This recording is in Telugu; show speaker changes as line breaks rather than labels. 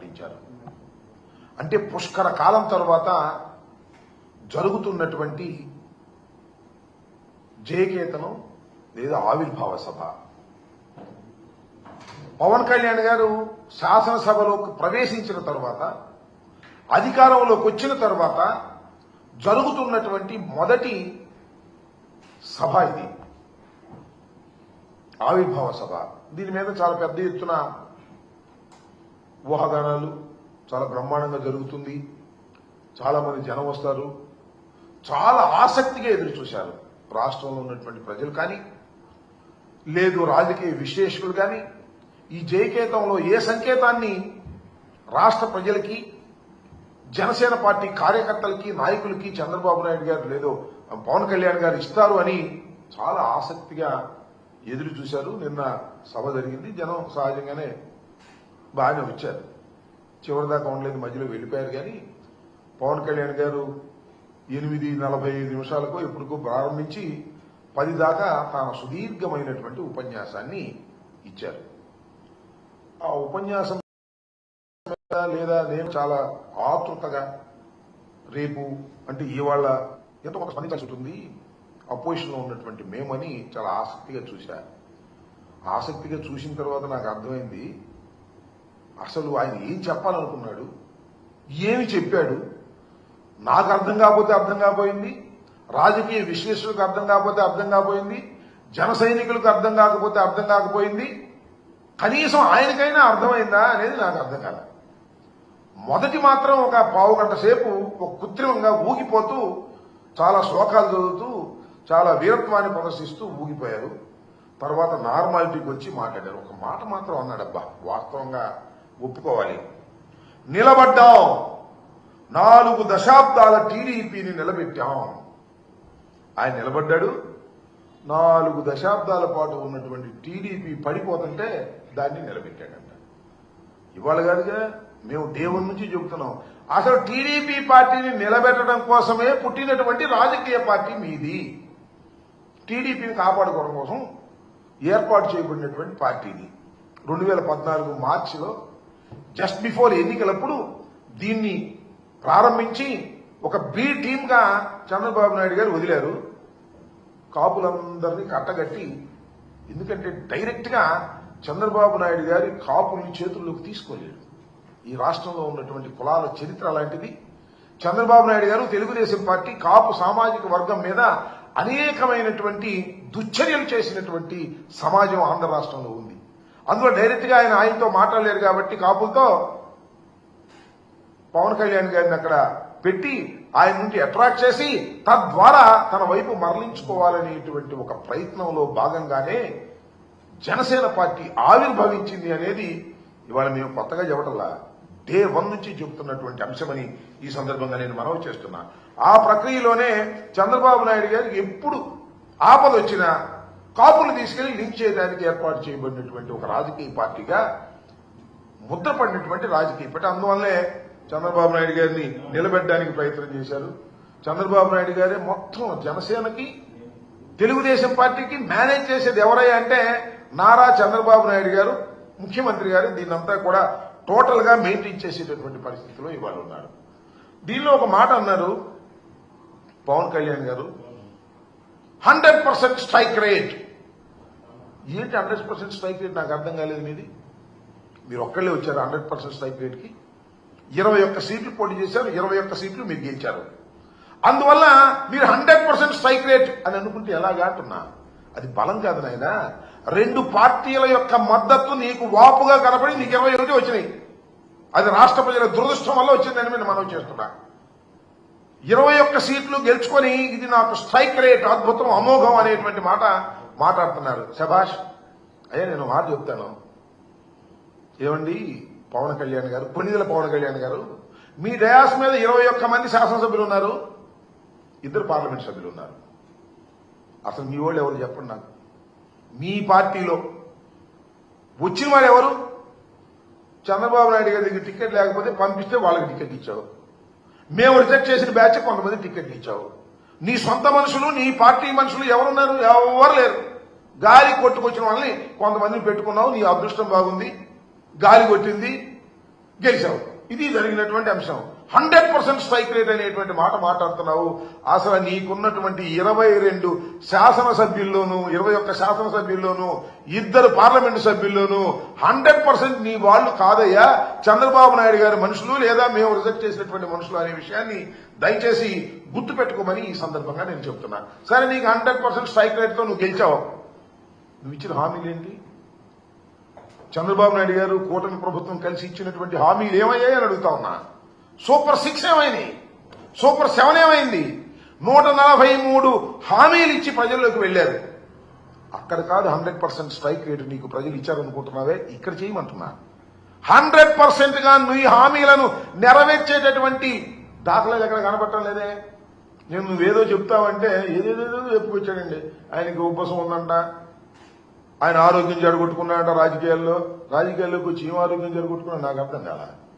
ప్రకటించారు. అంటే పుష్కర కాలం తర్వాత జరుగుతున్నటువంటి జయకేతనం లేదా ఆవిర్భావ సభ. పవన్ కళ్యాణ్ గారు శాసనసభలోకి ప్రవేశించిన తర్వాత, అధికారంలోకి వచ్చిన తర్వాత జరుగుతున్నటువంటి మొదటి సభ ఇది, ఆవిర్భావ సభ. దీని మీద చాలా పెద్ద ఎత్తున ఊహాగానాలు, చాలా బ్రహ్మాండంగా జరుగుతుంది, చాలా మంది జనం వస్తారు, చాలా ఆసక్తిగా ఎదురు చూశారు రాష్ట్రంలో ఉన్నటువంటి ప్రజలు కానీ, లేదు రాజకీయ విశ్లేషకులు కానీ. ఈ జయకేతంలో ఏ సంకేతాన్ని రాష్ట్ర ప్రజలకి, జనసేన పార్టీ కార్యకర్తలకి, నాయకులకి చంద్రబాబు నాయుడు గారు లేదో పవన్ కళ్యాణ్ గారు ఇస్తారు అని చాలా ఆసక్తిగా ఎదురు చూశారు. నిన్న సభ జరిగింది, జనం సహజంగానే బాగానే వచ్చారు. చివరిదాకా ఉండలేదు, మధ్యలో వెళ్ళిపోయారు. కానీ పవన్ కళ్యాణ్ గారు 8:45 ఎప్పటికో ప్రారంభించి 10 దాకా తన సుదీర్ఘమైనటువంటి ఉపన్యాసాన్ని ఇచ్చారు. ఆ ఉపన్యాసం లేదా నేను చాలా ఆతృతగా, రేపు అంటే ఇవాళ ఎంతో కొంత స్పందించాల్సి ఉంటుంది, అపోజిషన్లో ఉన్నటువంటి మేమని చాలా ఆసక్తిగా చూశా. ఆసక్తిగా చూసిన తర్వాత నాకు అర్థమైంది అసలు ఆయన ఏం చెప్పాలనుకున్నాడు, ఏమి చెప్పాడు. నాకు అర్థం కాకపోతే అర్థం కాకపోయింది, రాజకీయ విశ్లేషకులకు అర్థం కాకపోతే అర్థం కాకపోయింది, జన సైనికులకు అర్థం కాకపోతే అర్థం కాకపోయింది, కనీసం ఆయనకైనా అర్థమైందా అనేది నాకు అర్థం కాదు. మొదటి మాత్రం ఒక పావు గంట సేపు ఒక కృత్రిమంగా ఊగిపోతూ, చాలా శ్లోకాలు చదువుతూ, చాలా వీరత్వాన్ని ప్రదర్శిస్తూ ఊగిపోయారు. తర్వాత నార్మాలిటీకి వచ్చి మాట్లాడారు. ఒక మాట మాత్రం అన్నాడబ్బా, వాస్తవంగా ఒప్పుకోవాలి. నిలబడ్డాం, 4 దశాబ్దాల టీడీపీని నిలబెట్టాం. ఆయన నిలబడ్డాడు. 4 దశాబ్దాల పాటు ఉన్నటువంటి టీడీపీ పడిపోతుంటే దాన్ని నిలబెట్టాడంట. ఇవాళ కాదుగా, మేము డే 1 నుంచి చెబుతున్నాం. అసలు టీడీపీ పార్టీని నిలబెట్టడం కోసమే పుట్టినటువంటి రాజకీయ పార్టీ మీది. టీడీపీని కాపాడుకోవడం కోసం ఏర్పాటు చేయబడినటువంటి పార్టీది. 2014 మార్చిలో జస్ట్ బిఫోర్ ఎన్నికలప్పుడు దీన్ని ప్రారంభించి ఒక బి టీమ్గా చంద్రబాబు నాయుడు గారు వదిలారు. కాపులందరినీ కట్టగట్టి, ఎందుకంటే డైరెక్ట్గా చంద్రబాబు నాయుడు గారి కాపుల్ని చేతుల్లోకి తీసుకోలేడు. ఈ రాష్ట్రంలో ఉన్నటువంటి కులాల చరిత్ర అలాంటిది. చంద్రబాబు నాయుడు గారు తెలుగుదేశం పార్టీ కాపు సామాజిక వర్గం మీద అనేకమైనటువంటి దుశ్చర్యలు చేసినటువంటి సమాజం ఆంధ్ర రాష్ట్రంలో ఉంది. అందులో డైరెక్ట్గా ఆయనతో మాట్లాడలేరు కాబట్టి కాపులతో పవన్ కళ్యాణ్ గారిని అక్కడ పెట్టి ఆయన నుంచి అట్రాక్ట్ చేసి తద్వారా తన వైపు మరలించుకోవాలనేటువంటి ఒక ప్రయత్నంలో భాగంగానే జనసేన పార్టీ ఆవిర్భవించింది అనేది ఇవాళ మేము కొత్తగా చెప్పటంలా, డే 1 నుంచి చెబుతున్నటువంటి అంశమని ఈ సందర్భంగా నేను మనవి చేస్తున్నా. ఆ ప్రక్రియలోనే చంద్రబాబు నాయుడు గారికి ఎప్పుడు ఆపద వచ్చినా కాపులు తీసుకెళ్లి లింక్ చేయడానికి ఏర్పాటు చేయబడినటువంటి ఒక రాజకీయ పార్టీగా ముద్రపడినటువంటి రాజకీయ పార్టీ. అందువల్లే చంద్రబాబు నాయుడు గారిని నిలబెట్టడానికి ప్రయత్నం చేశారు. చంద్రబాబు నాయుడు గారే మొత్తం జనసేనకి, తెలుగుదేశం పార్టీకి మేనేజ్ చేసేది ఎవరయ్యా అంటే నారా చంద్రబాబు నాయుడు గారు, ముఖ్యమంత్రి గారు దీన్నంతా కూడా టోటల్ గా మెయింటైన్ చేసేటటువంటి పరిస్థితిలో ఇవాళ ఉన్నారు. దీనిలో ఒక మాట అన్నారు పవన్ కళ్యాణ్ గారు, 100% స్ట్రైక్ రేట్. ఏంటి 100% స్ట్రైక్ రేట్? నాకు అర్థం కాలేదు. మీరు ఒక్కళ్ళే వచ్చారు 100% స్ట్రైక్ రేట్ కి. 21 సీట్లు పోటీ చేశారు, 21 సీట్లు మీరు గెలిచారు. అందువల్ల మీరు 100% స్ట్రైక్ రేట్ అని అనుకుంటే ఎలాగా అంటున్నా? అది బలం కాదు నాయన. 2 పార్టీల యొక్క మద్దతు నీకు వాపుగా కనపడి నీకు 21 వచ్చినాయి. అది రాష్ట్ర ప్రజల దురదృష్టం వల్ల వచ్చిందని నేను మనవి చేస్తున్నా. 21 సీట్లు గెలుచుకొని ఇది నాకు స్ట్రైక్ రేట్, అద్భుతం, అమోఘం అనేటువంటి మాట మాట్లాడుతున్నారు. శభాష్ అయ్యా. నేను మాట చెప్తాను, ఏమండి పవన్ కళ్యాణ్ గారు, కొన్నిదల పవన్ కళ్యాణ్ గారు, మీ డయాస్ మీద 21 మంది శాసనసభ్యులు ఉన్నారు, 2 పార్లమెంట్ సభ్యులు ఉన్నారు. అసలు మీ వాళ్ళు ఎవరు చెప్పండి నాకు. మీ పార్టీలో వచ్చిన వాడు ఎవరు? చంద్రబాబు నాయుడు గారి దగ్గర టికెట్ లేకపోతే పంపిస్తే వాళ్ళకి టికెట్ ఇచ్చావు. మేము రిజెక్ట్ చేసిన బ్యాచ్ కొంతమంది టికెట్ ఇచ్చావు. నీ సొంత మనుషులు, నీ పార్టీ మనుషులు ఎవరున్నారు? ఎవరు లేరు. గాలి కొట్టుకొచ్చిన వాళ్ళని కొంతమందిని పెట్టుకున్నావు. నీ అదృష్టం బాగుంది, గాలి కొట్టింది. గెలిచావు. ఇది జరిగినటువంటి అంశం. 100% స్ట్రైక్ రేట్ అనేటువంటి మాట మాట్లాడుతున్నావు. అసలు నీకున్నటువంటి 22 శాసనసభ్యుల్లోనూ 21 శాసనసభ్యుల్లోనూ 2 పార్లమెంటు సభ్యుల్లోనూ 100% నీ వాళ్ళు కాదయ్యా, చంద్రబాబు నాయుడు గారి మనుషులు లేదా మేము రిజెక్ట్ చేసినటువంటి మనుషులు అనే విషయాన్ని దయచేసి గుర్తు పెట్టుకోమని ఈ సందర్భంగా నేను చెప్తున్నా. సరే, నీకు 100% స్ట్రైక్ రేట్ తో నువ్వు గెలిచావు. నువ్వు ఇచ్చిన హామీలేంటి? చంద్రబాబు నాయుడు గారు కూటమి ప్రభుత్వం కలిసి ఇచ్చినటువంటి హామీలు ఏమయ్యాయి అని అడుగుతా ఉన్నా. సూపర్ 6 ఏమైంది? సూపర్ 7 ఏమైంది? 143 హామీలు ఇచ్చి ప్రజల్లోకి వెళ్లారు. అక్కడ కాదు 100% స్ట్రైక్ రేటు నీకు ప్రజలు ఇచ్చారనుకుంటున్నావే, ఇక్కడ చేయమంటున్నా. 100% గా నువ్వు ఈ హామీలను నెరవేర్చేటటువంటి దాఖలాలు ఎక్కడ కనబడటం లేదే. నేను నువ్వేదో చెప్తావంటే ఏదేదేదో చెప్పుకొచ్చాడండి. ఆయనకి ఉపవాసం ఉందంట, ఆయన ఆరోగ్యం జడగొట్టుకున్నాడంట రాజకీయాల్లోకి వచ్చి ఏం ఆరోగ్యం జడగొట్టుకున్నా నాకు అర్థం కాల.